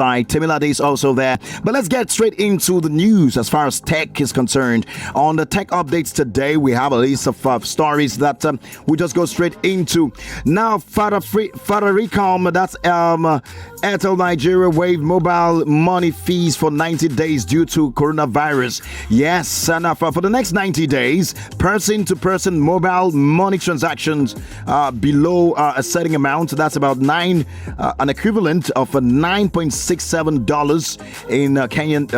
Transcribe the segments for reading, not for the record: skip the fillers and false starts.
Temilade is also there. But let's get straight into the news as far as tech is concerned. On the tech updates today, we have a list of stories that we just go straight into. Now, Fararicom, that's Airtel Nigeria waived mobile money fees for 90 days due to coronavirus. Yes, and for the next 90 days, person-to-person mobile money transactions below a certain amount, that's about an equivalent of $9.67 in Kenyan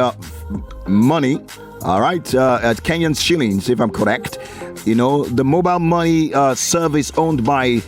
money. All right, at Kenyan shillings, if I'm correct. You know, the mobile money service owned by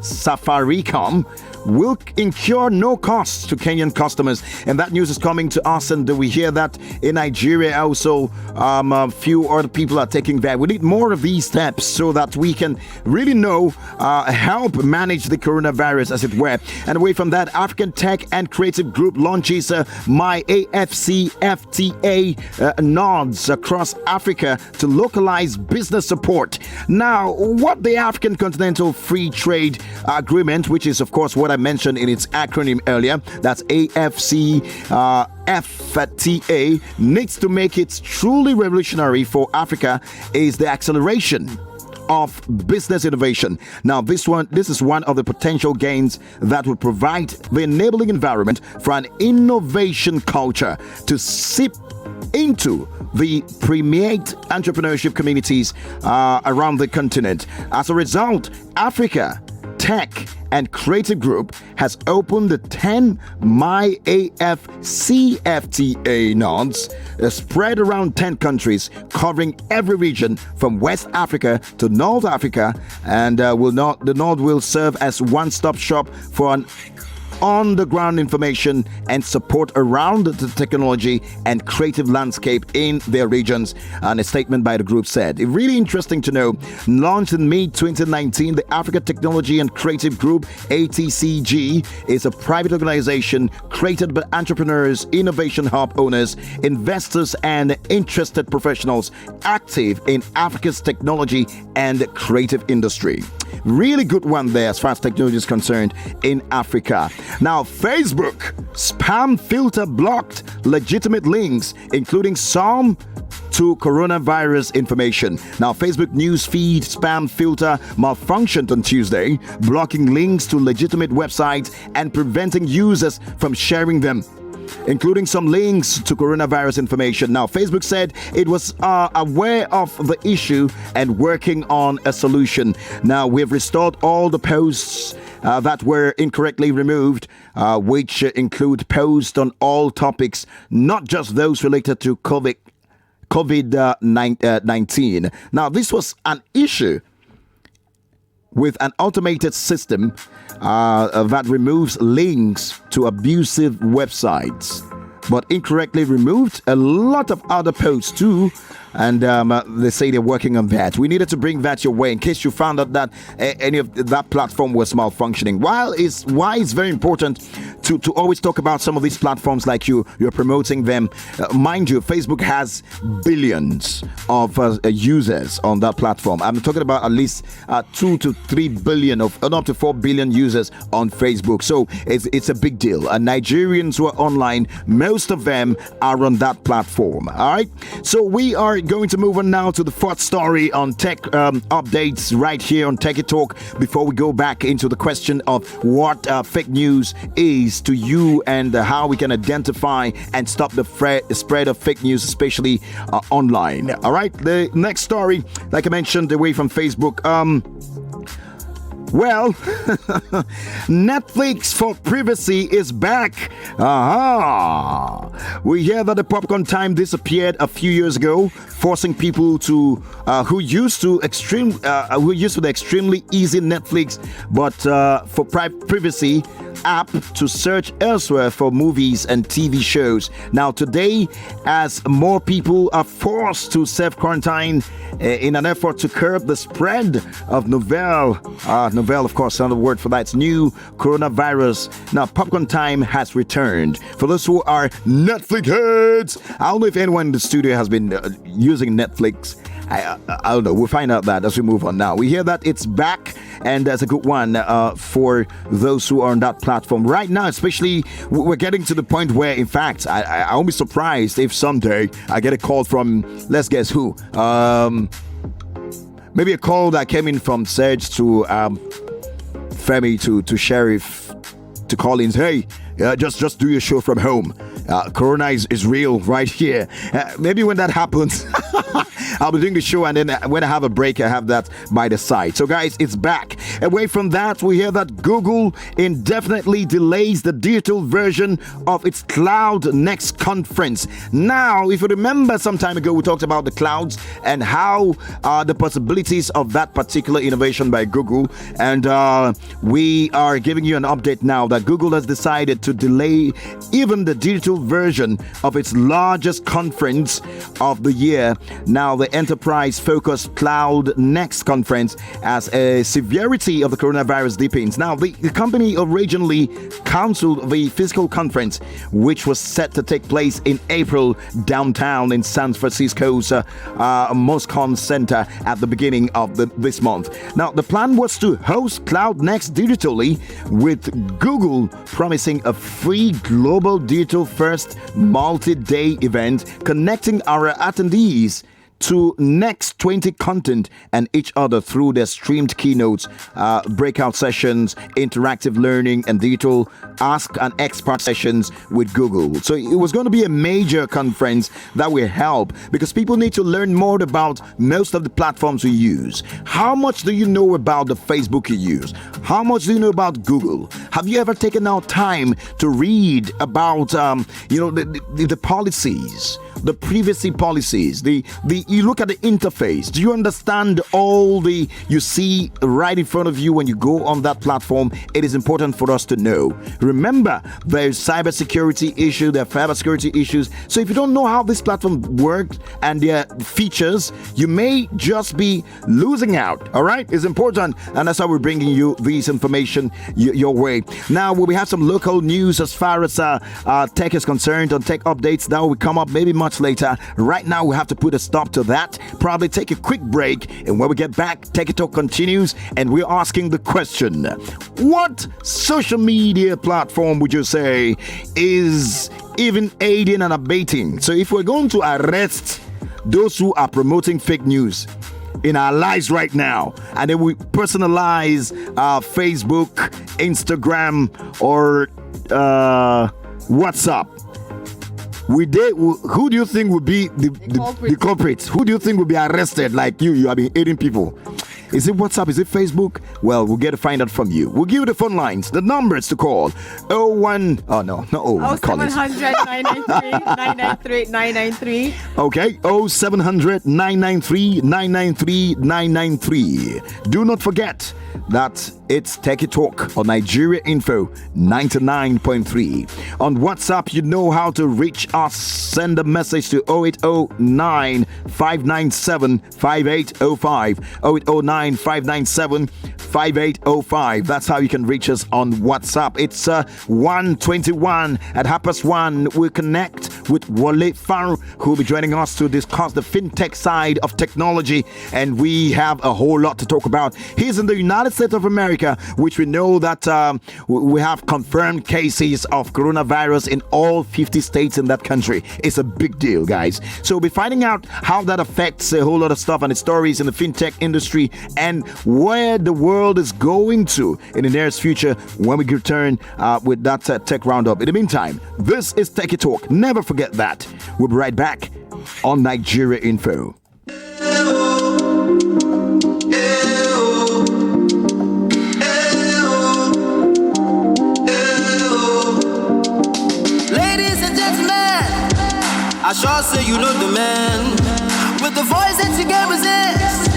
Safaricom will incur no costs to Kenyan customers, and that news is coming to us. And we hear that in Nigeria also a few other people are taking that. We need more of these steps so that we can really help manage the coronavirus, as it were. And away from that, African Tech and Creative Group launches My AFC FTA nods across Africa to localize business support. Now, what the African Continental Free Trade Agreement, which is of course what I mentioned in its acronym earlier, that's AFC FTA, needs to make it truly revolutionary for Africa is the acceleration of business innovation. Now, this is one of the potential gains that will provide the enabling environment for an innovation culture to seep into the premier entrepreneurship communities around the continent. As a result, Africa Tech and Creative Group has opened the 10 My AFCFTA nodes spread around 10 countries, covering every region from West Africa to North Africa, and the node will serve as one-stop shop for an on-the-ground information and support around the technology and creative landscape in their regions. And a statement by the group said, it's really interesting to know, launched in mid-2019, the Africa Technology and Creative Group, ATCG, is a private organization created by entrepreneurs, innovation hub owners, investors, and interested professionals active in Africa's technology and creative industry. Really good one there as far as technology is concerned in Africa. Now, Facebook spam filter blocked legitimate links, including some to coronavirus information. Now, Facebook news feed spam filter malfunctioned on Tuesday, blocking links to legitimate websites and preventing users from sharing them, including some links to coronavirus information. Now, Facebook said it was aware of the issue and working on a solution. Now, we've restored all the posts that were incorrectly removed, which include posts on all topics, not just those related to COVID-19. Now, this was an issue with an automated system that removes links to abusive websites, but incorrectly removed a lot of other posts too. And they say they're working on that. We needed to bring that your way in case you found out that any of that platform was malfunctioning. Why it's very important to always talk about some of these platforms like you're promoting them. Mind you, Facebook has billions of users on that platform. I'm talking about at least 2 to 3 billion of up to 4 billion users on Facebook. So it's a big deal. And Nigerians who are online, most of them are on that platform. All right. So we are going to move on now to the fourth story on tech updates right here on Techie Talk before we go back into the question of what fake news is to you and how we can identify and stop the spread of fake news, especially online. All right, the next story, like I mentioned, away from Facebook. Well, Netflix for privacy is back. We hear that the popcorn time disappeared a few years ago, forcing people to who used to the extremely easy Netflix, but for privacy app to search elsewhere for movies and TV shows. Now, today, as more people are forced to self-quarantine in an effort to curb the spread of novel, of course, another word for that, it's new coronavirus. Now, popcorn time has returned. For those who are Netflix heads, I don't know if anyone in the studio has been using Netflix I don't know. We'll find out that as we move on now. We hear that it's back, and that's a good one for those who are on that platform right now. Especially, we're getting to the point where, in fact, I won't be surprised if someday I get a call from, let's guess who. Maybe a call that came in from Serge to Femi to Sheriff to Collins. Hey, just do your show from home. Corona is real right here. Maybe when that happens, I'll be doing the show, and then when I have a break, I have that by the side. So, guys, it's back. Away from that, we hear that Google indefinitely delays the digital version of its Cloud Next conference. Now, if you remember some time ago, we talked about the clouds and how the possibilities of that particular innovation by Google. And we are giving you an update now that Google has decided to delay even the digital version of its largest conference of the year. Now, the enterprise-focused Cloud Next conference, as a severity of the coronavirus deepens. Now, the company originally canceled the physical conference, which was set to take place in April downtown in San Francisco's Moscone Center at the beginning of this month. Now, the plan was to host Cloud Next digitally, with Google promising a free global digital-first multi-day event connecting our attendees to Next 20 content and each other through their streamed keynotes, breakout sessions, interactive learning, and digital Ask an Expert sessions with Google. So it was going to be a major conference that will help, because people need to learn more about most of the platforms we use. How much do you know about the Facebook you use? How much do you know about Google? Have you ever taken out time to read about the policies, the privacy policies, you look at the interface? Do you understand all you see right in front of you when you go on that platform? It is important for us to know. Remember, there's cybersecurity issues, there are cybersecurity issues. So if you don't know how this platform works and their features, you may just be losing out. All right, it's important, and that's how we're bringing you this information your way. Now, we have some local news as far as tech is concerned. On tech updates, that will come up maybe much later. Right now, we have to put a stop to that. Probably take a quick break, and when we get back, Tech Talk continues, and we're asking the question: what social media platform would you say is even aiding and abetting? So if we're going to arrest those who are promoting fake news in our lives right now, and then we personalize Facebook, Instagram, or WhatsApp, who do you think would be the culprits? Who do you think will be arrested? Like you have been aiding people. Is it WhatsApp? Is it Facebook? Well, we'll get to find out from you. We'll give you the phone lines, the numbers to call. 01. Oh, no, not 01. 0700 993 993 993. Okay, 0700 993 993 993. Do not forget that it's Techie Talk on Nigeria Info 99.3. On WhatsApp, you know how to reach us. Send a message to 0809 597 5805. 0809 597 5805. That's how you can reach us on WhatsApp. It's 1:21 at 1:30. We'll connect with Wale Faru, who will be joining us to discuss the fintech side of technology, and we have a whole lot to talk about. He's in the United States of America, which we know that we have confirmed cases of coronavirus in all 50 states in that country. It's a big deal, guys. So we'll be finding out how that affects a whole lot of stuff and the stories in the fintech industry, and where the world is going to in the nearest future when we return with that tech roundup. In the meantime, this is Techie Talk. Never forget that. We'll be right back on Nigeria Info. Ladies and gentlemen, I sure say you know the man with the voice that you can't resist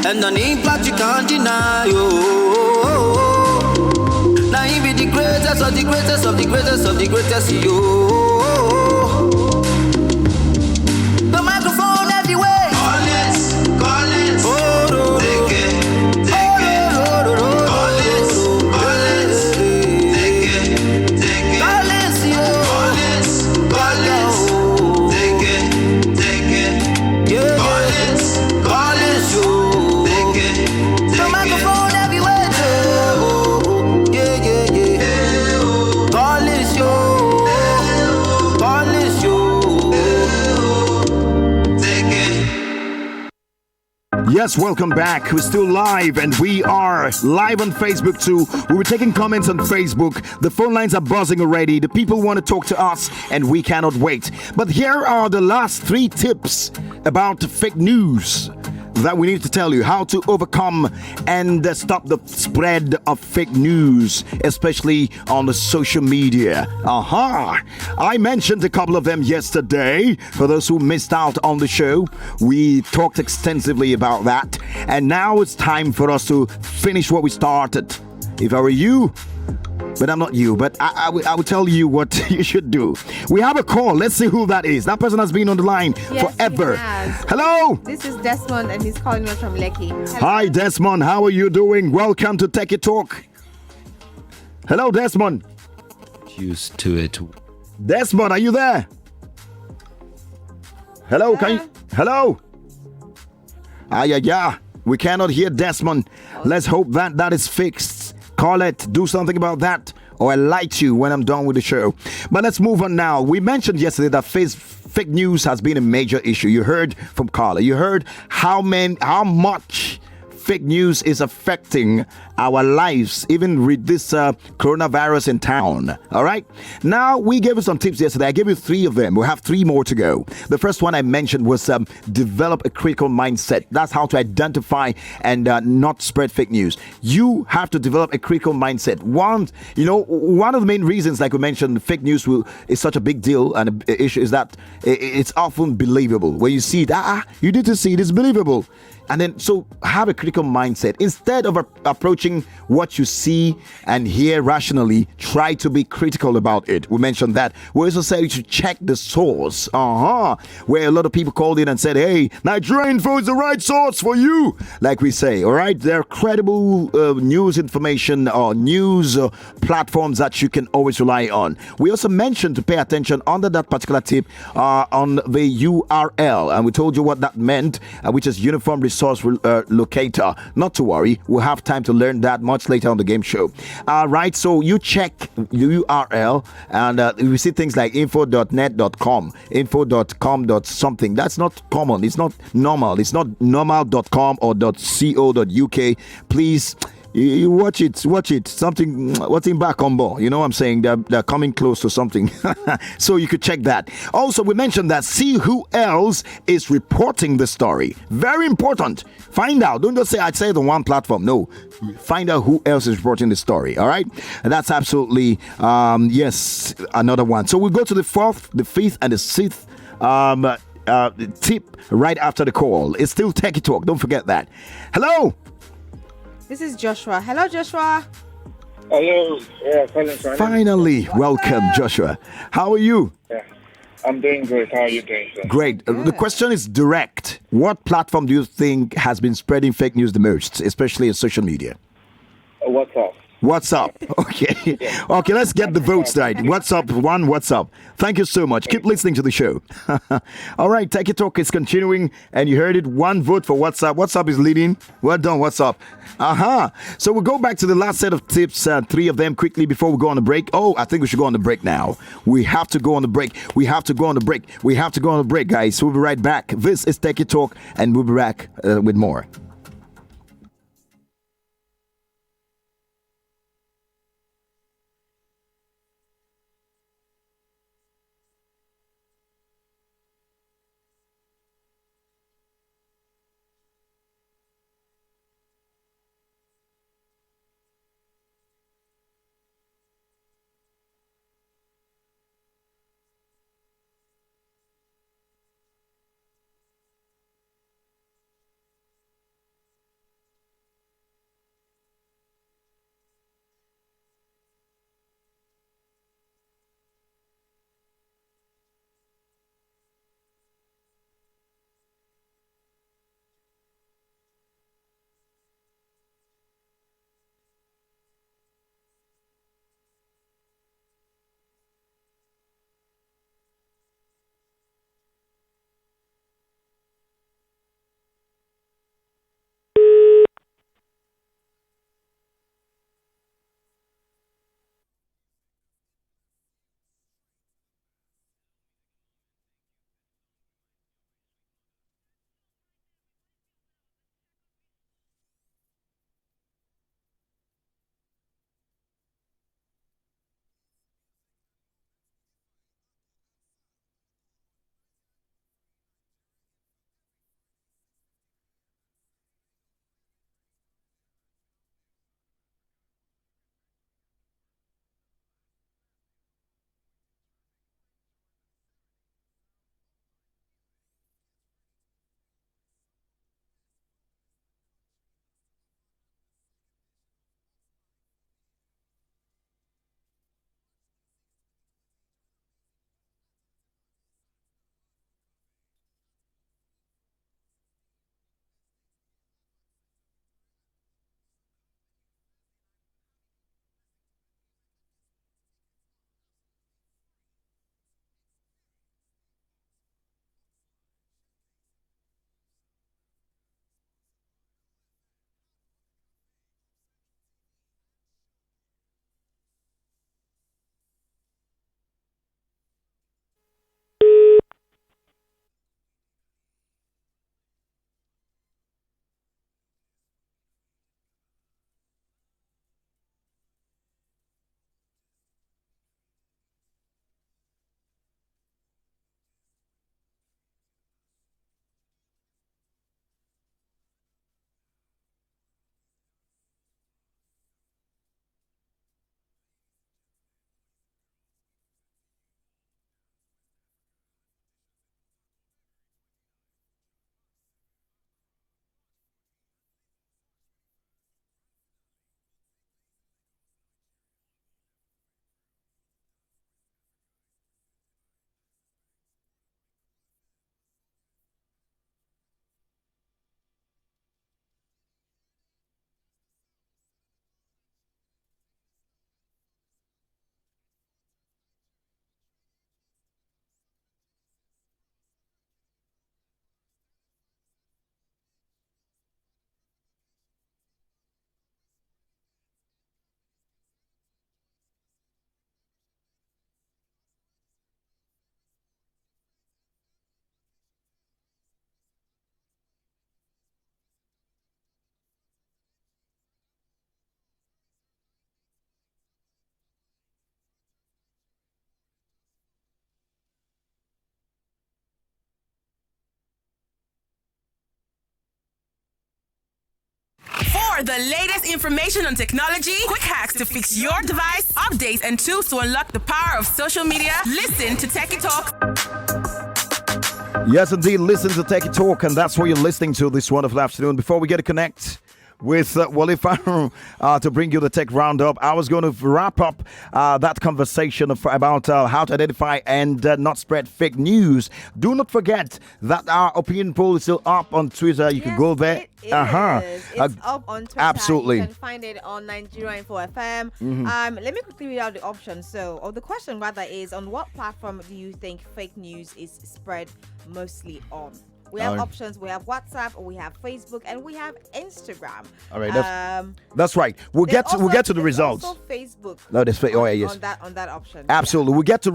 and an impact you can't deny. Now he be the greatest of the greatest of the greatest of the greatest. The microphone everywhere. Call it. Oh, no. Take it. Call it. Take it. Call it, yo. Call it. Take it. Yeah. Call Yes, welcome back. We're still live and we are live on Facebook too. We were taking comments on Facebook. The phone lines are buzzing already. The people want to talk to us and we cannot wait. But here are the last 3 tips about fake news that we need to tell you how to overcome and stop the spread of fake news, especially on the social media. I mentioned a couple of them yesterday. For those who missed out on the show, we talked extensively about that. And now it's time for us to finish what we started. If I were you, but I'm not you, but I will tell you what you should do. We have a call. Let's see who that is. That person has been on the line forever. He has. Hello. This is Desmond and he's calling us from Lekki. Hello. Hi, Desmond. How are you doing? Welcome to Techie Talk. Hello, Desmond. Used to it. Desmond, are you there? Hello, can you? Hello. Yeah. We cannot hear Desmond. Let's hope that is fixed. Call it, do something about that, or I light you when I'm done with the show. But let's move on now. We mentioned yesterday that fake news has been a major issue. You heard from Carla. You heard how much fake news is affecting our lives, even with this coronavirus in town. All right. Now, we gave you some tips yesterday. I gave you 3 of them. We have 3 more to go. The first one I mentioned was develop a critical mindset. That's how to identify and not spread fake news. You have to develop a critical mindset. One of the main reasons, like we mentioned, fake news is such a big deal and an issue is that it's often believable. When you see it, you need to see it is believable. And then, so have a critical mindset. Instead of approaching what you see and hear rationally, try to be critical about it. We mentioned that. We also said you should check the source. Where a lot of people called in and said, hey, Nigeria Info is the right source for you. Like we say, all right? There are credible news information or news platforms that you can always rely on. We also mentioned to pay attention under that particular tip on the URL. And we told you what that meant, which is Uniform Resource Locator. Not to worry, we'll have time to learn that much later on the game show. Right, so you check the URL and we see things like info.net.com, info.com. something. That's not common. It's not normal. It's not normal.com or .co.uk. Please, you watch it. Something, what's in back on board? You know what I'm saying? They're coming close to something. So you could check that. Also, we mentioned that see who else is reporting the story. Very important. Find out. Don't just say, I'd say it on one platform. No. Find out who else is reporting the story. All right? And that's absolutely, yes, another one. So we'll go to the 4th, the 5th, and the 6th tip right after the call. It's still Techie Talk. Don't forget that. Hello. This is Joshua. Hello, Joshua. Hello. Yeah, Finally, welcome, Joshua. How are you? Yeah, I'm doing great. How are you doing, sir? Great. The question is direct. What platform do you think has been spreading fake news the most, especially in social media? What's up? WhatsApp. Okay. Okay, let's get the votes right. WhatsApp. Thank you so much. Keep listening to the show. All right, Techie Talk is continuing, and you heard it. 1 vote for WhatsApp. WhatsApp is leading. Well done, WhatsApp. So we'll go back to the last set of tips, 3 of them quickly before we go on a break. Oh, I think we should go on the break now. We have to go on the break. Guys. We'll be right back. This is Techie Talk, and we'll be back with more. For the latest information on technology, quick hacks to fix your device, updates and tools to unlock the power of social media, listen to Techie Talk. Yes, indeed. Listen to Techie Talk, and that's what you're listening to this wonderful afternoon. Before we get to connect with Wale Faru to bring you the tech roundup, I was going to wrap up that conversation about how to identify and not spread fake news. Do not forget that our opinion poll is still up on Twitter. You can go there. It is. It's up on Twitter. Absolutely. You can find it on Nigeria Info FM. Let me quickly read out the options. Or the question rather is, on what platform do you think fake news is spread mostly on? We have options. We have WhatsApp, we have Facebook, and we have Instagram. All right, that's right. We'll get to the results. Also Facebook. No, yes. On that option. Absolutely. We'll get to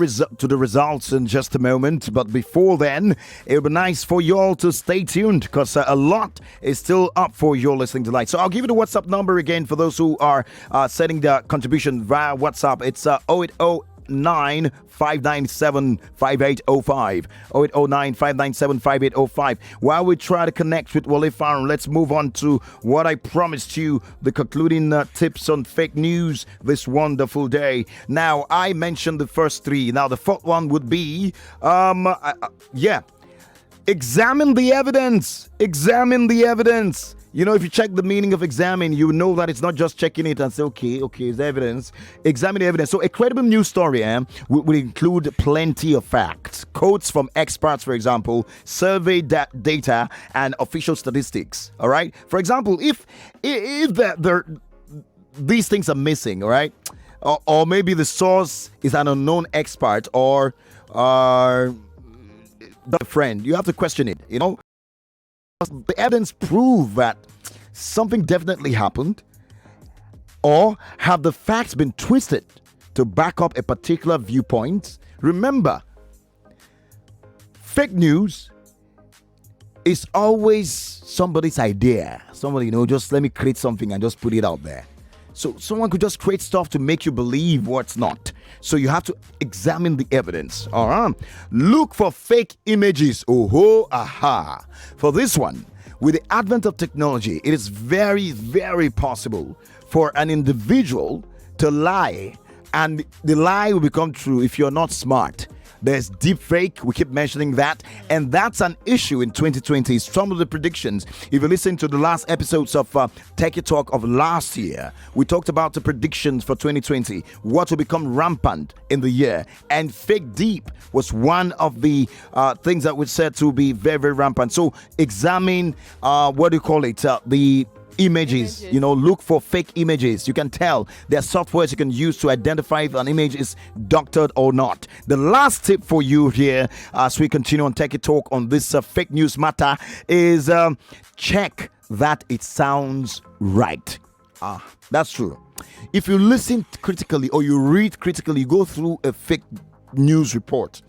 the results in just a moment. But before then, it would be nice for you all to stay tuned because a lot is still up for your listening tonight. So I'll give you the WhatsApp number again for those who are sending their contribution via WhatsApp. It's 0809-597-5805. 0809-597-5805. While we try to connect with Wale Faru, let's move on to what I promised you, the concluding tips on fake news this wonderful day. Now, I mentioned the first three. Now, the fourth one would be, examine the evidence. Examine the evidence. You know, if you check the meaning of examine, you know that it's not just checking it and say, okay, it's evidence. Examine the evidence. So a credible news story will include plenty of facts, quotes from experts, for example, survey data, and official statistics. All right. For example, if these things are missing, all right, or maybe the source is an unknown expert or the friend, you have to question it. You know. The evidence prove that something definitely happened, or have the facts been twisted to back up a particular viewpoint? Remember, fake news is always somebody's idea. Somebody, just let me create something and just put it out there. So someone could just create stuff to make you believe what's not. So you have to examine the evidence. All right. Look for fake images. For this one, with the advent of technology, it is very, very possible for an individual to lie, and the lie will become true if you're not smart. There's deep fake. We keep mentioning that. And that's an issue in 2020. Some of the predictions, if you listen to the last episodes of Techie Talk of last year, we talked about the predictions for 2020, what will become rampant in the year. And fake deep was one of the things that we said to be very, very rampant. So examine, the images. Look for fake images. You can tell there are softwares you can use to identify if an image is doctored or not. The last tip for you here as we continue on Techie Talk on this fake news matter is check that it sounds right. That's true. If you listen critically or you read critically, you go through a fake news report,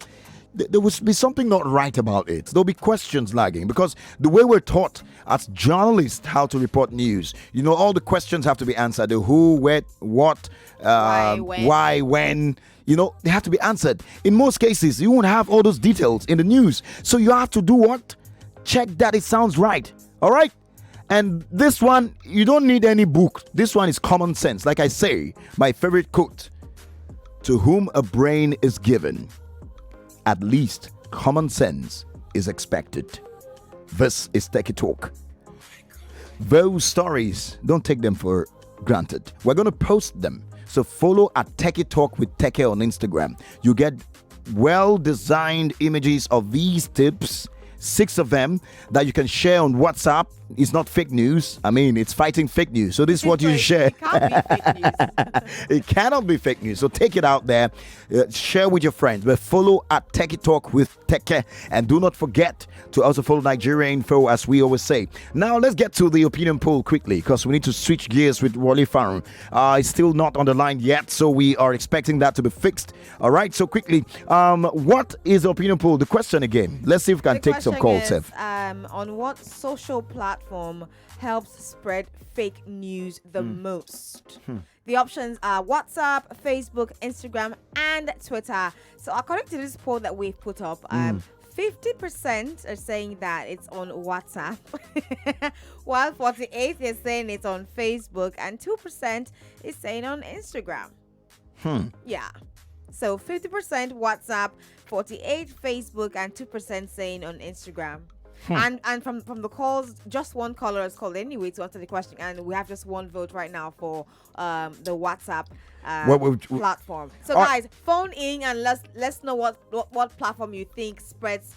there will be something not right about it. There'll be questions lagging because the way we're taught as journalists how to report news, all the questions have to be answered. The who, where, what, why, when, they have to be answered. In most cases, you won't have all those details in the news. So you have to do what? Check that it sounds right. All right? And this one, you don't need any book. This one is common sense. Like I say, my favorite quote, to whom a brain is given, at least common sense is expected. This is Techie Talk. Those stories, don't take them for granted. We're going to post them. So follow at Techie Talk with Techie on Instagram. You get well-designed images of these tips, 6 of them that you can share on WhatsApp. It's not fake news. I mean, it's fighting fake news. So this is what you share. It can't be fake news. It cannot be fake news. So take it out there. Share with your friends. But follow at Techie Talk with Techie. And do not forget to also follow Nigeria Info, as we always say. Now, let's get to the opinion poll quickly because we need to switch gears with Wale Faru. It's still not on the line yet, so we are expecting that to be fixed. All right, so quickly, what is the opinion poll? The question again. Let's see if we can take some calls. On what social platform helps spread fake news the most? The options are WhatsApp, Facebook, Instagram, and Twitter. So according to this poll that we've put up, 50% are saying that it's on WhatsApp, while 48% is saying it's on Facebook, and 2% is saying on Instagram. Yeah. So 50% WhatsApp, 48% Facebook, and 2% saying on Instagram. And from the calls, just one caller has called anyway to answer the question, and we have just one vote right now for the WhatsApp platform. So guys, phone in and let's know what platform you think spreads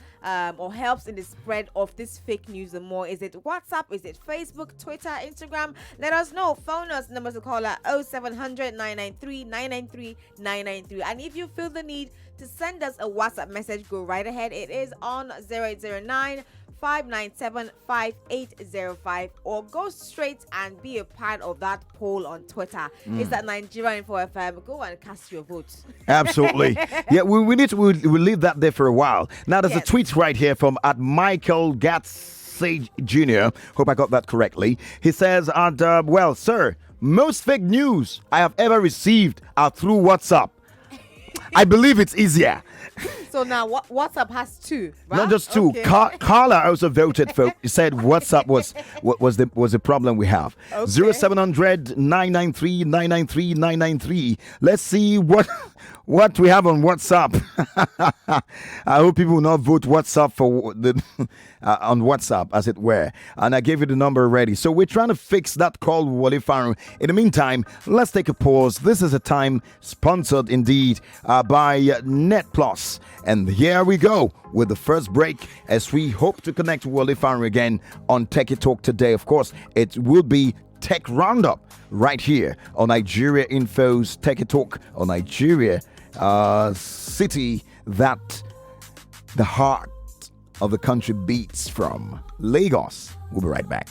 or helps in the spread of this fake news the more. Is it WhatsApp? Is it Facebook, Twitter, Instagram? Let us know. Phone us. Numbers to call at 0700 993 993 993. And if you feel the need to send us a WhatsApp message, go right ahead. It is on 0809 597 5805, or go straight and be a part of that poll on Twitter. It's at Nigeria Info FM. Go and cast your vote. Absolutely. Yeah, we need to we'll leave that there for a while. Now there's a Yes. tweet right here from at Michael Sage Jr. Hope I got that correctly. He says, well, sir, most fake news I have ever received are through WhatsApp. I believe it's easier. So now WhatsApp has two, right? Not just two. Okay. Carla also voted for. Said WhatsApp was the problem we have. Okay. 0700 993 993 993. Let's see what we have on WhatsApp. I hope people will not vote WhatsApp for the on WhatsApp, as it were. And I gave you the number already. So we're trying to fix that call, Wale Faru. In the meantime, let's take a pause. This is a time sponsored indeed by Net Plus. And here we go with the first break as we hope to connect with Wale Faru again on Techie Talk today. Of course, it will be Tech Roundup right here on Nigeria Info's Techie Talk on Nigeria city that the heart of the country beats from, Lagos. We'll be right back.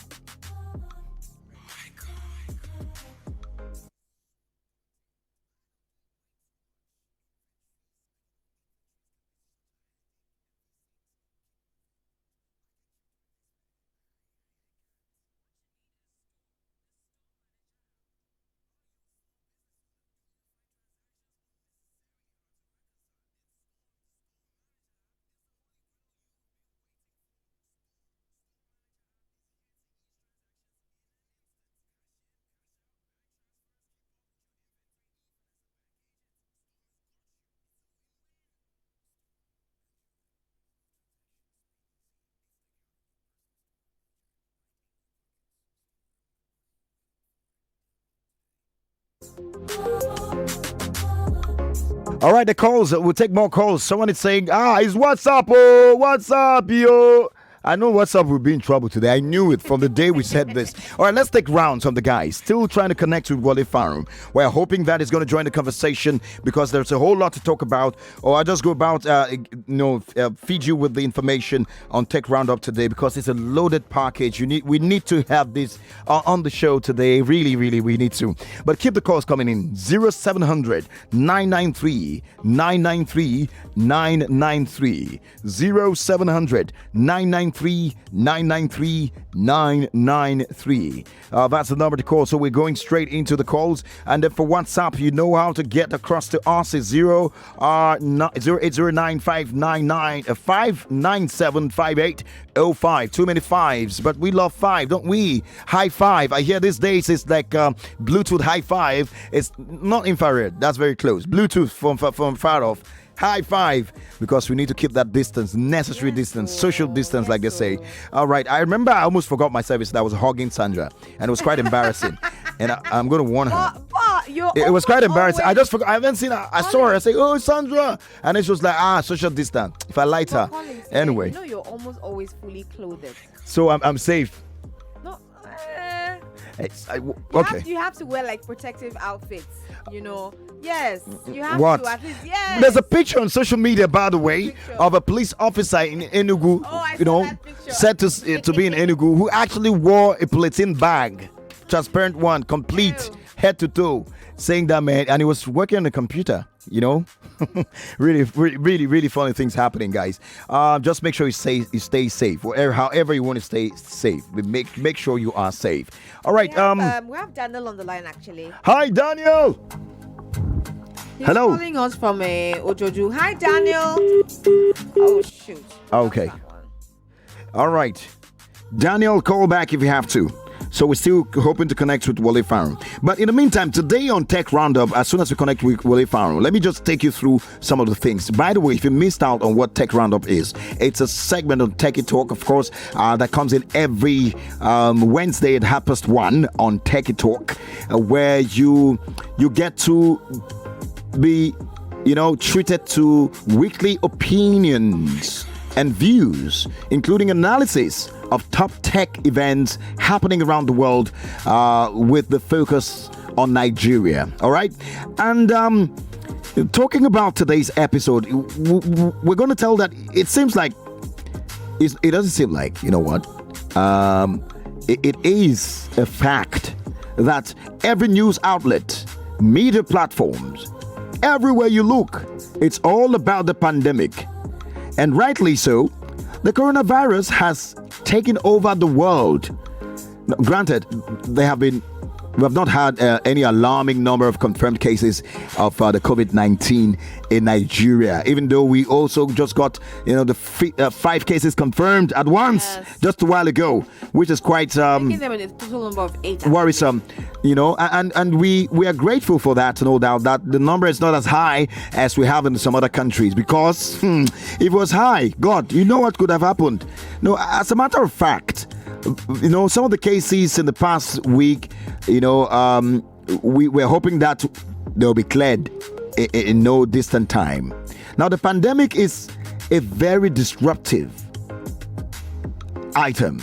All right, the calls. We'll take more calls. Someone is saying, it's WhatsApp. Oh, WhatsApp, yo. I know WhatsApp will be in trouble today. I knew it from the day we said this. All right, let's take rounds from the guys. Still trying to connect with Wale Faru. We're hoping that he's going to join the conversation because there's a whole lot to talk about. Or I'll just go about, feed you with the information on Tech Roundup today because it's a loaded package. We need to have this on the show today. Really, really, we need to. But keep the calls coming in. 0700 993 993 993. 0700 993 993 993. That's the number to call. So we're going straight into the calls. And then for WhatsApp, you know how to get across to us. It's 0809 597 5805. Too many fives, but we love five, don't we? High five. I hear these days it's like Bluetooth high five. It's not infrared. That's very close. Bluetooth from far off. High five, because we need to keep that distance, necessary distance, social distance, like they say. All right, I remember I almost forgot my service. That was hugging Sandra, and it was quite embarrassing. And I'm going to warn her. It was quite embarrassing. I just forgot. I haven't seen her. I saw her. I say, "Oh, Sandra," and it's just like social distance. If I light her, anyway. You know you're almost always fully clothed. So I'm safe. No. Okay. You have to wear like protective outfits. You know. Yes. You have What? to at least. Yes. There's a picture on social media, by the way, Picture. of a police officer in Enugu, I saw that picture. said to be in Enugu, who actually wore a polythene bag, transparent one, complete, Ew. head to toe, saying that, man, and he was working on the computer, really, really, really funny things happening, guys. Just make sure you stay safe, however you want to stay safe. Make sure you are safe. All right. We have Daniel on the line actually. Hi, Daniel. He's Hello. calling us from Ojoju. Hi, Daniel. Oh, shoot. Okay. All right. Daniel, call back if you have to. So we're still hoping to connect with Wale Farron. But in the meantime, today on Tech Roundup, as soon as we connect with Wale Farron, let me just take you through some of the things. By the way, if you missed out on what Tech Roundup is, it's a segment on Techie Talk, of course, that comes in every Wednesday at 1:30 on Techie Talk, where you get to be, treated to weekly opinions and views, including analysis of top tech events happening around the world, with the focus on Nigeria. All right, and talking about today's episode, we're going to tell that it seems like it doesn't seem like, you know what, it is a fact that every news outlet, media platforms, everywhere you look, it's all about the pandemic. And rightly so, the coronavirus has taken over the world. Now, granted, we have not had any alarming number of confirmed cases of the COVID-19 in Nigeria, even though we also just got, the 5 cases confirmed at once just a while ago, which is quite Making them a total number of 8. worrisome, and we are grateful for that, no doubt, that the number is not as high as we have in some other countries, because if it was high, God, you know what could have happened. No, as a matter of fact, some of the cases in the past week, we're hoping that they'll be cleared in no distant time. Now, the pandemic is a very disruptive item,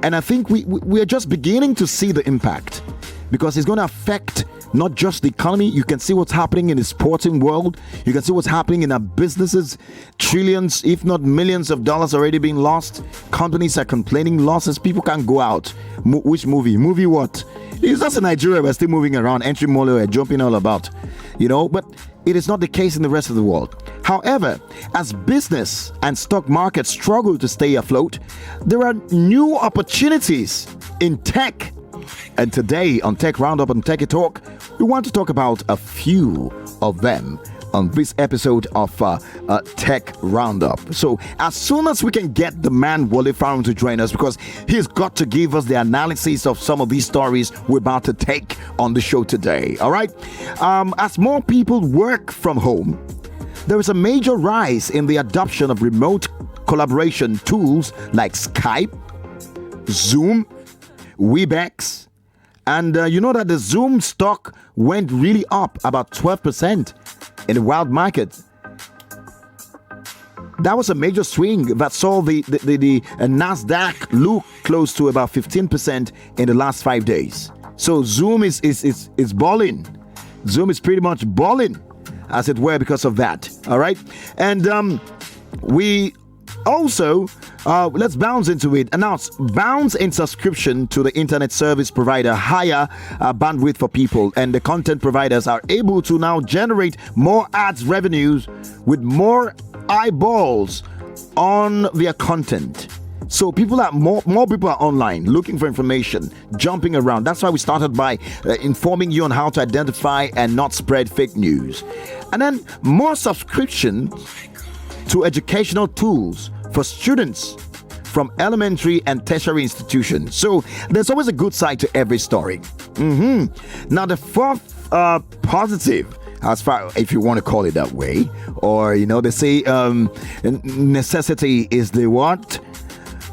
and I think we are just beginning to see the impact, because it's going to affect not just the economy. You can see what's happening in the sporting world. You can see what's happening in our businesses. Trillions, if not millions of dollars already being lost. Companies are complaining losses. People can't go out. Which movie? Movie what? It's just in Nigeria. We're still moving around, entering mall, we're jumping all about. But it is not the case in the rest of the world. However, as business and stock markets struggle to stay afloat, there are new opportunities in tech. And today on Tech Roundup and Techie Talk, we want to talk about a few of them on this episode of Tech Roundup. So as soon as we can get the man Wale Farron to join us, because he's got to give us the analysis of some of these stories we're about to take on the show today. All right. As more people work from home, there is a major rise in the adoption of remote collaboration tools like Skype, Zoom, Webex, and you know that the Zoom stock went really up about 12% in the wild market. That was a major swing that saw the Nasdaq look close to about 15% in the last 5 days. So Zoom is balling. Zoom is pretty much balling, as it were, because of that. All right, and we also, let's bounce into it. Bounce in subscription to the internet service provider, higher bandwidth for people, and the content providers are able to now generate more ads revenues with more eyeballs on their content. So people are more people are online looking for information, jumping around. That's why we started by informing you on how to identify and not spread fake news. And then more subscription to educational tools for students from elementary and tertiary institutions. So there's always a good side to every story. Now the fourth positive, as far if you want to call it that way, or they say necessity is the what?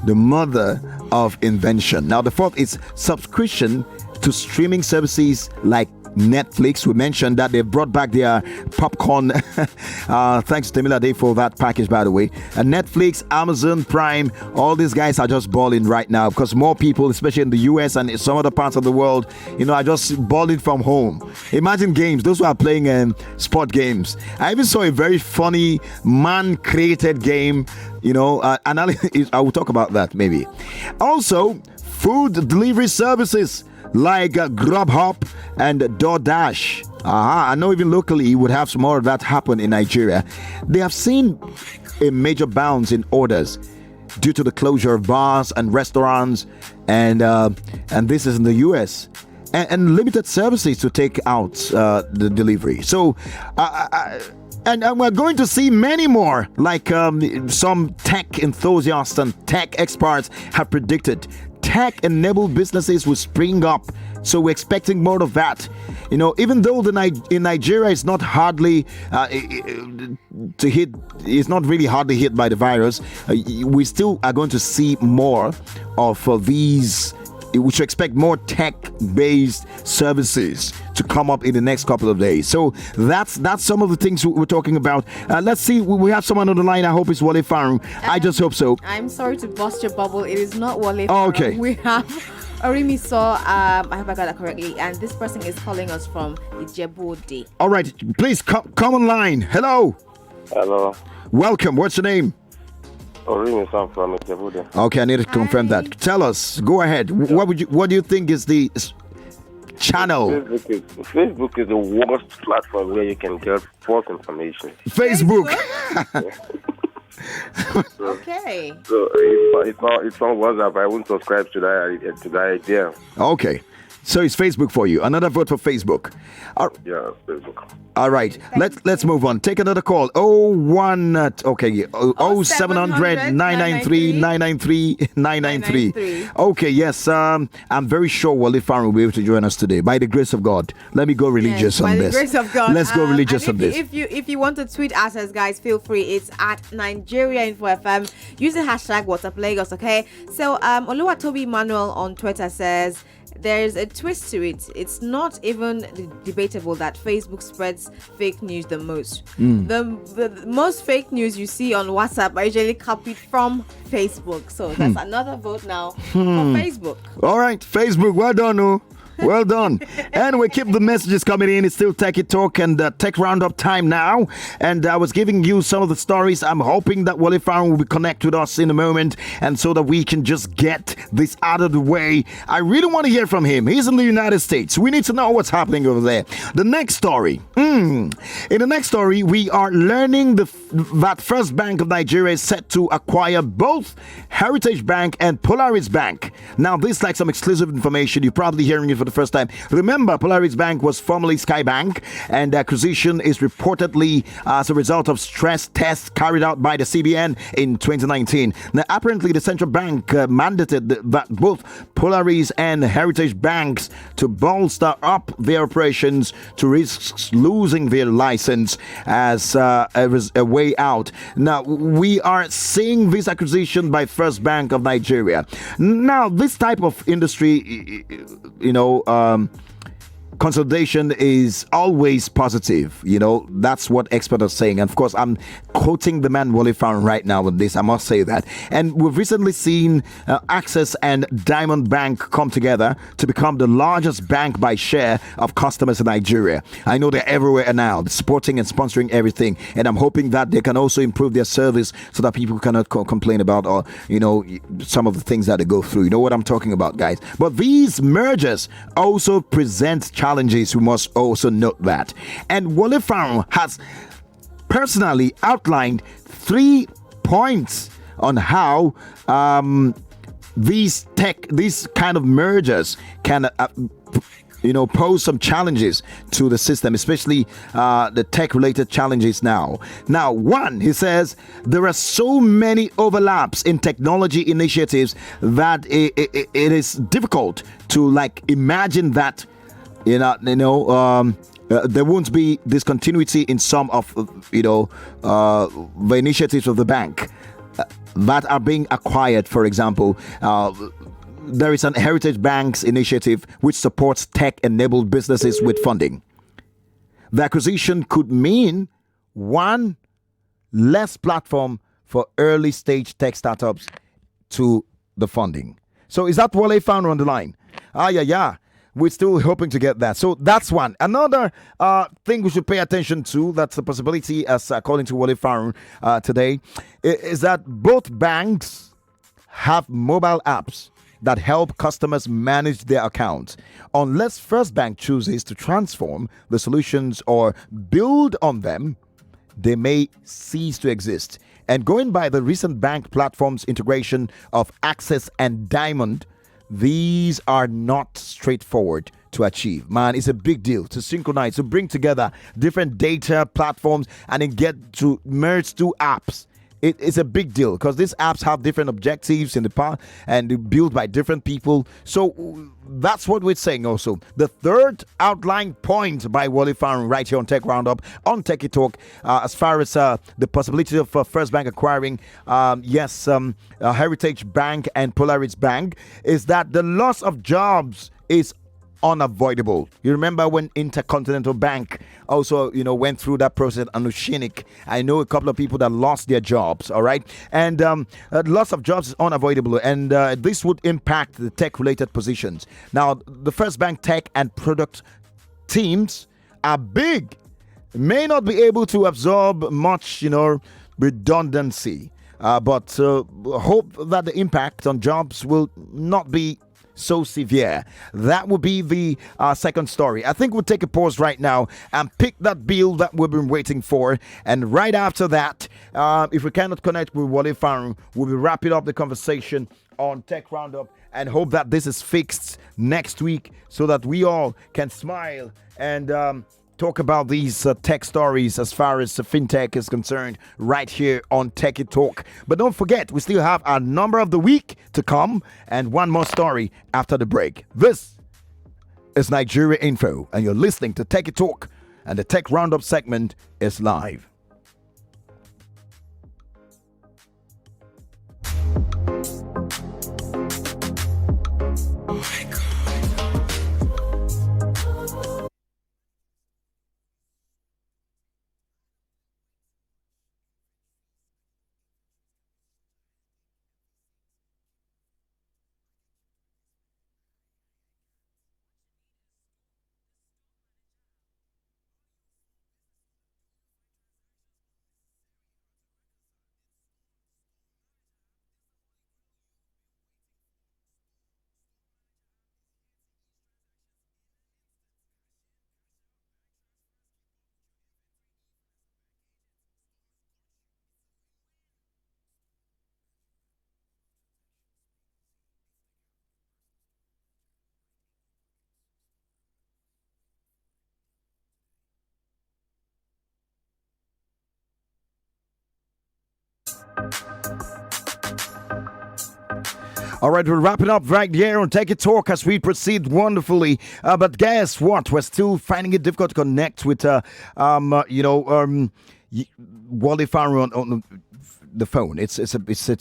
The mother of invention. Now the fourth is subscription to streaming services like Netflix. We mentioned that they brought back their popcorn. Thanks to Temila Day for that package, by the way. And Netflix, Amazon Prime, all these guys are just balling right now, because more people, especially in the US and some other parts of the world, are just balling from home. Imagine games, those who are playing sport games. I even saw a very funny man-created game. I will talk about that maybe. Also, food delivery services like Grubhub and DoorDash. I know even locally you would have some more of that happen in Nigeria. They have seen a major bounce in orders due to the closure of bars and restaurants, and this is in the US. and limited services to take out the delivery. So, and we're going to see many more, like some tech enthusiasts and tech experts have predicted. Tech-enabled businesses will spring up, so we're expecting more of that. You know, even though in Nigeria it's not hardly it's not really hardly hit by the virus, we still are going to see more of these. We should expect more tech-based services to come up in the next couple of days. So that's some of the things we're talking about. Let's see. We have someone on the line. I hope it's Wale Farun. I just hope so. I'm sorry to bust your bubble. It is not Wale Farun. Oh, okay. We have Orimi Saw. I hope I got that correctly. And this person is calling us from Ijebu-Ode. All right. Please come online. Hello. Hello. Welcome. What's your name? Orimi Sam from Ijebu-Ode. Okay, I need to confirm that. Tell us. Go ahead. What do you think is the channel? Facebook is the worst platform where you can get false information. Facebook. Okay. So it's on WhatsApp. I won't subscribe to that idea. Okay. So it's Facebook for you. Another vote for Facebook. Yeah, Facebook. All right. Let's move on. Take another call. 0700 993 993 993. Okay, yes. I'm very sure Wale Farun will be able to join us today. By the grace of God. Let me go religious on this. By the grace of God. Let's go religious on this. If you want to tweet at us, guys, feel free. It's at Nigeria Info FM. Use the hashtag WhatsApp Lagos, okay? So Oluwatobi Manuel on Twitter says, there's a twist to it. It's not even debatable that Facebook spreads fake news the most. The most fake news you see on WhatsApp are usually copied from Facebook. So that's another vote now for Facebook. All right, Facebook, well done, oh. Well done. And we keep the messages coming in. It's still Techie Talk and Tech Roundup time now. And I was giving you some of the stories. I'm hoping that Wale Farun will connect with us in a moment, and so that we can just get this out of the way. I really want to hear from him. He's in the United States. We need to know what's happening over there. The next story. In the next story, we are learning that First Bank of Nigeria is set to acquire both Heritage Bank and Polaris Bank. Now, this is like some exclusive information. You're probably hearing it for the first time. Remember, Polaris Bank was formerly Sky Bank, and the acquisition is reportedly as a result of stress tests carried out by the CBN in 2019. Now, apparently, the central bank mandated that both Polaris and Heritage Banks to bolster up their operations to risk losing their license as a way out. Now, we are seeing this acquisition by First Bank of Nigeria. Now, this type of industry, consolidation is always positive. That's what experts are saying. And of course, I'm quoting the man Wale Farun right now with this. I must say that. And we've recently seen Access and Diamond Bank come together to become the largest bank by share of customers in Nigeria. I know they're everywhere now, supporting and sponsoring everything. And I'm hoping that they can also improve their service so that people cannot complain about, some of the things that they go through. You know what I'm talking about, guys. But these mergers also present challenges. We must also note that. And Wale Farun has personally outlined 3 points on how these kind of mergers can pose some challenges to the system, especially the tech-related challenges now. Now, one, he says, there are so many overlaps in technology initiatives that it is difficult to imagine that there won't be discontinuity in some of the initiatives of the bank that are being acquired. For example, there is an Heritage Bank's initiative which supports tech-enabled businesses with funding. The acquisition could mean one less platform for early-stage tech startups to the funding. So is that Wale Farun on the line? Yeah. We're still hoping to get that. So that's one. Another thing we should pay attention to, that's a possibility, as according to Wale Farun today, is that both banks have mobile apps that help customers manage their accounts. Unless First Bank chooses to transform the solutions or build on them, they may cease to exist. And going by the recent bank platforms integration of Access and Diamond, these are not straightforward to to achieve. Man, it's a big deal to synchronize, to bring together different data platforms and then get to merge two apps. It's a big deal because these apps have different objectives in the past and they're built by different people. So that's what we're saying also. The third outline point by Wally Farron right here on Tech Roundup, on Techie Talk, as far as the possibility of First Bank acquiring, Heritage Bank and Polaris Bank, is that the loss of jobs is unavoidable. You remember when Intercontinental Bank also, went through that process on Oceanic. I know a couple of people that lost their jobs, all right? And loss of jobs is unavoidable, and this would impact the tech-related positions. Now, the First Bank tech and product teams are big, may not be able to absorb much, redundancy, but hope that the impact on jobs will not be so severe. That would be the second story. I think we'll take a pause right now and pick that bill that we've been waiting for. And right after that, if we cannot connect with Wally Farron, we'll be wrapping up the conversation on Tech Roundup and hope that this is fixed next week so that we all can smile and talk about these tech stories as far as fintech is concerned right here on Techie Talk. But don't forget, we still have our number of the week to come and one more story after the break. This is Nigeria Info, and you're listening to Techie Talk, and the Tech Roundup segment is live. All right, we're wrapping up right here on Take It Talk as we proceed wonderfully. But guess what? We're still finding it difficult to connect with, Wally Farron on the phone. It's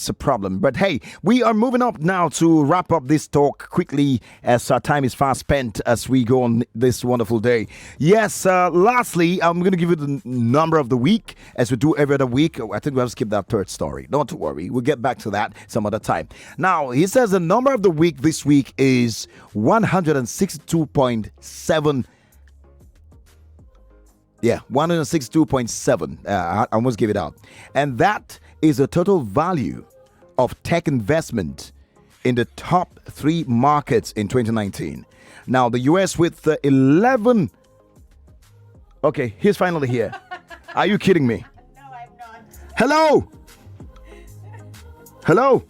a problem. But hey, we are moving up now to wrap up this talk quickly as our time is fast spent as we go on this wonderful day. Yes, lastly, I'm going to give you the number of the week as we do every other week. I think we'll have to skip that third story. Don't worry. We'll get back to that some other time. Now, he says the number of the week this week is 162.7. Yeah, 162.7. I almost gave it out. And that is the total value of tech investment in the top 3 markets in 2019. Now, the US with 11. Okay, he's finally here. Are you kidding me? No, I'm not. Hello? Hello?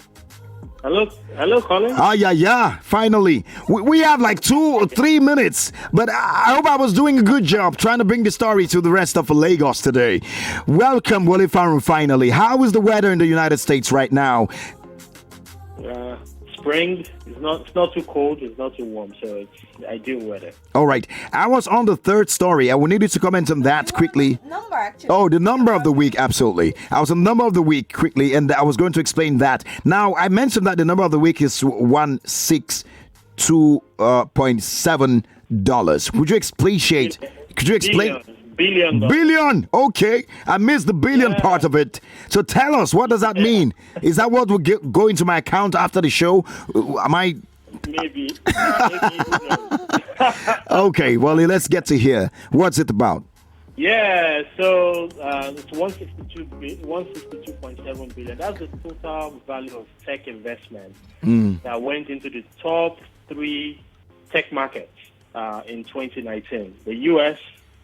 Hello, Colin. Yeah, finally. We have like 2 or 3 minutes, but I hope I was doing a good job trying to bring the story to the rest of Lagos today. Welcome, Wally Farron, finally. How is the weather in the United States right now? Spring. It's not too cold. It's not too warm, so it's ideal weather. All right. I was on the third story. I will need you to comment on that quickly. Number, actually. Oh, the number of the week, absolutely. I was on the number of the week quickly, and I was going to explain that. Now, I mentioned that the number of the week is $162.7. Could you explain? Billion. Okay. I missed the billion part of it. So tell us, what does that mean? Is that what will go into my account after the show? Am I... Maybe. Okay. Well, let's get to here. What's it about? Yeah, so it's 162.7 billion. That's the total value of tech investment that went into the top 3 tech markets in 2019. The US,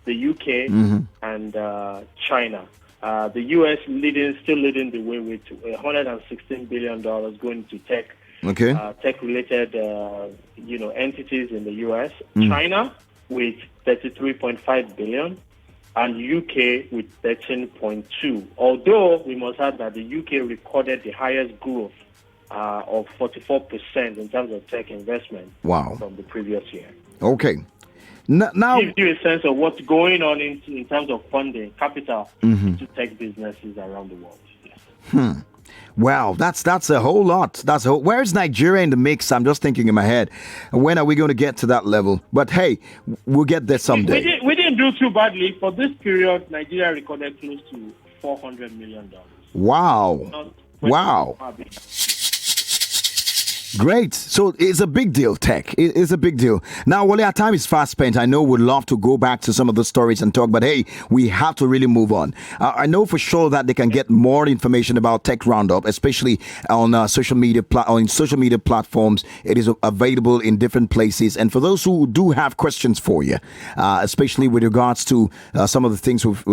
the UK, and China. The US still leading the way with $116 billion going to tech Okay. tech-related, entities in the U.S. China with 33.5 billion, and UK with 13.2. Although we must add that the UK recorded the highest growth of 44% in terms of tech investment. Wow. From the previous year. Okay. Now Gives you a sense of what's going on in terms of funding, capital to tech businesses around the world. Yes. wow, that's a whole lot. Where's Nigeria in the mix? I'm just thinking in my head. When are we going to get to that level? But hey, we'll get there someday. We didn't do too badly. For this period, Nigeria recorded close to $400 million. Wow. Wow. Great. So it's a big deal, tech. It's a big deal. Now, Wale, our time is fast spent. I know we'd love to go back to some of the stories and talk, but hey, we have to really move on. I know for sure that they can get more information about Tech Roundup, especially on social media platforms. It is available in different places. And for those who do have questions for you, especially with regards to some of the things we've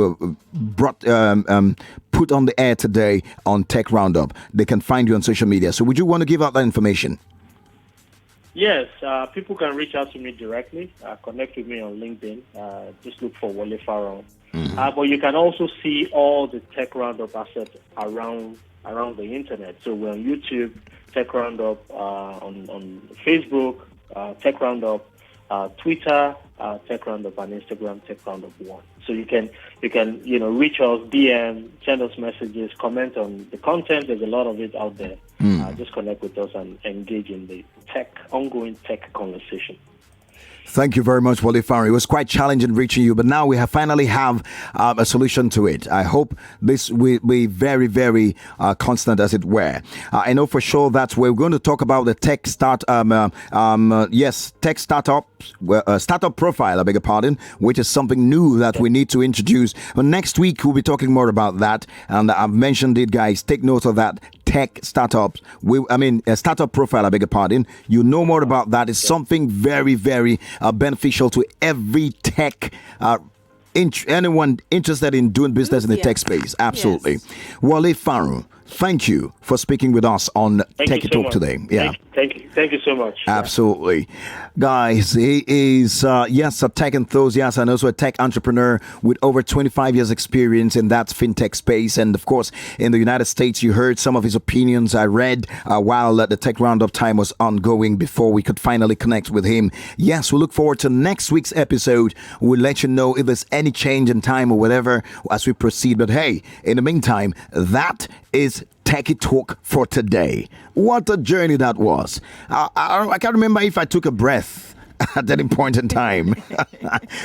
put on the air today on Tech Roundup, they can find you on social media. So would you want to give out that information? Yes, people can reach out to me directly. Connect with me on LinkedIn. Just look for Wale Farrell. But you can also see all the Tech Roundup assets around the internet. So we're on YouTube, Tech Roundup, on Facebook, Tech Roundup, Twitter, Tech Roundup, and Instagram, Tech Roundup 1. So you can reach us, DM, send us messages, comment on the content. There's a lot of it out there. Just connect with us and engage in the ongoing tech conversation. Thank you very much, Wale Farrell. It was quite challenging reaching you, but now we finally have a solution to it. I hope this will be very, very constant, as it were. I know for sure that we're going to talk about the tech startup profile, I beg your pardon, which is something new that we need to introduce. But next week, we'll be talking more about that. And I've mentioned it, guys. Take note of that. Tech startups. Startup profile, I beg your pardon. You know more about that. It's something very, very beneficial to every tech anyone interested in doing business in the tech space. Absolutely. Yes. Wale Farrell, thank you for speaking with us on Tech Talk today. Yeah. Thank you so much. Absolutely. Guys, he is, a tech enthusiast and also a tech entrepreneur with over 25 years experience in that fintech space. And of course, in the United States, you heard some of his opinions. I read while the Tech Roundup time was ongoing before we could finally connect with him. Yes, we look forward to next week's episode. We'll let you know if there's any change in time or whatever as we proceed. But hey, in the meantime, that is Techie Talk for today. What a journey that was. I can't remember if I took a breath at any point in time.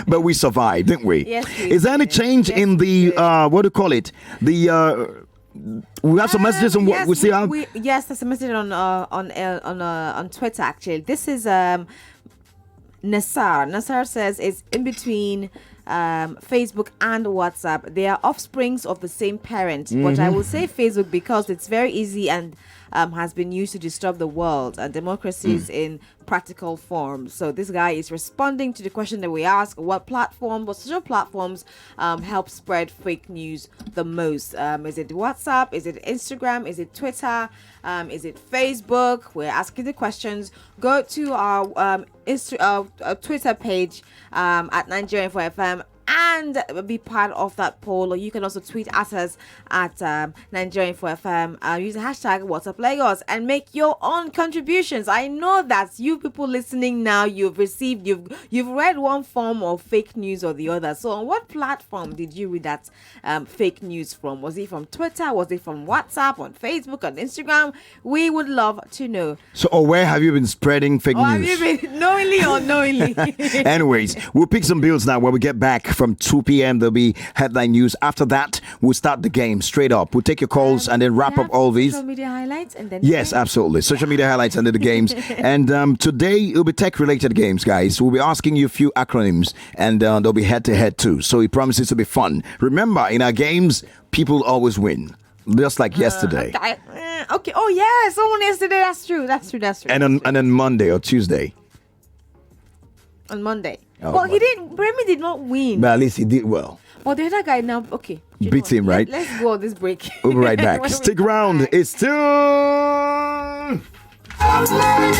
But we survived, didn't we? Yes, we Is there any change in the, what do you call it? We have some messages on what we see. Yes, there's a message on Twitter, actually. This is Nassar. Nassar says it's in between Facebook and WhatsApp. They are offsprings of the same parent, but I will say Facebook because it's very easy and has been used to disturb the world and democracies in practical form. So this guy is responding to the question that we asked: what social platforms help spread fake news the most? Is it WhatsApp? Is it Instagram? Is it Twitter? Is it Facebook? We're asking the questions. Go to our Twitter page at Nigerian for FM and be part of that poll, or you can also tweet at us at Nigerian for FM. Use the hashtag WhatsApp Lagos and make your own contributions. I know that you people listening now, you've read one form of fake news or the other. So on what platform did you read that fake news from? Was it from Twitter? Was it from WhatsApp, on Facebook, on Instagram? We would love to know. So, where have you been spreading fake news? Have you been knowingly or unknowingly? Anyways, we'll pick some bills now when we get back from 2 p.m. There'll be headline news. After that, we'll start the game straight up. We'll take your calls and then wrap up all these. Social media highlights and then yes, absolutely. Social media highlights and then the games. And today it'll be tech-related games, guys. We'll be asking you a few acronyms, and there'll be head-to-head too. So it promises to be fun. Remember, in our games, people always win. Just like yesterday. Okay. Oh yeah, someone yesterday. That's true. And on Monday or Tuesday. On Monday. Oh, well, Remy did not win. But at least he did well. Well, the other guy now, okay. Beat him, right? Let's go on this break. We'll be right back. Stick around. It's still Lagos.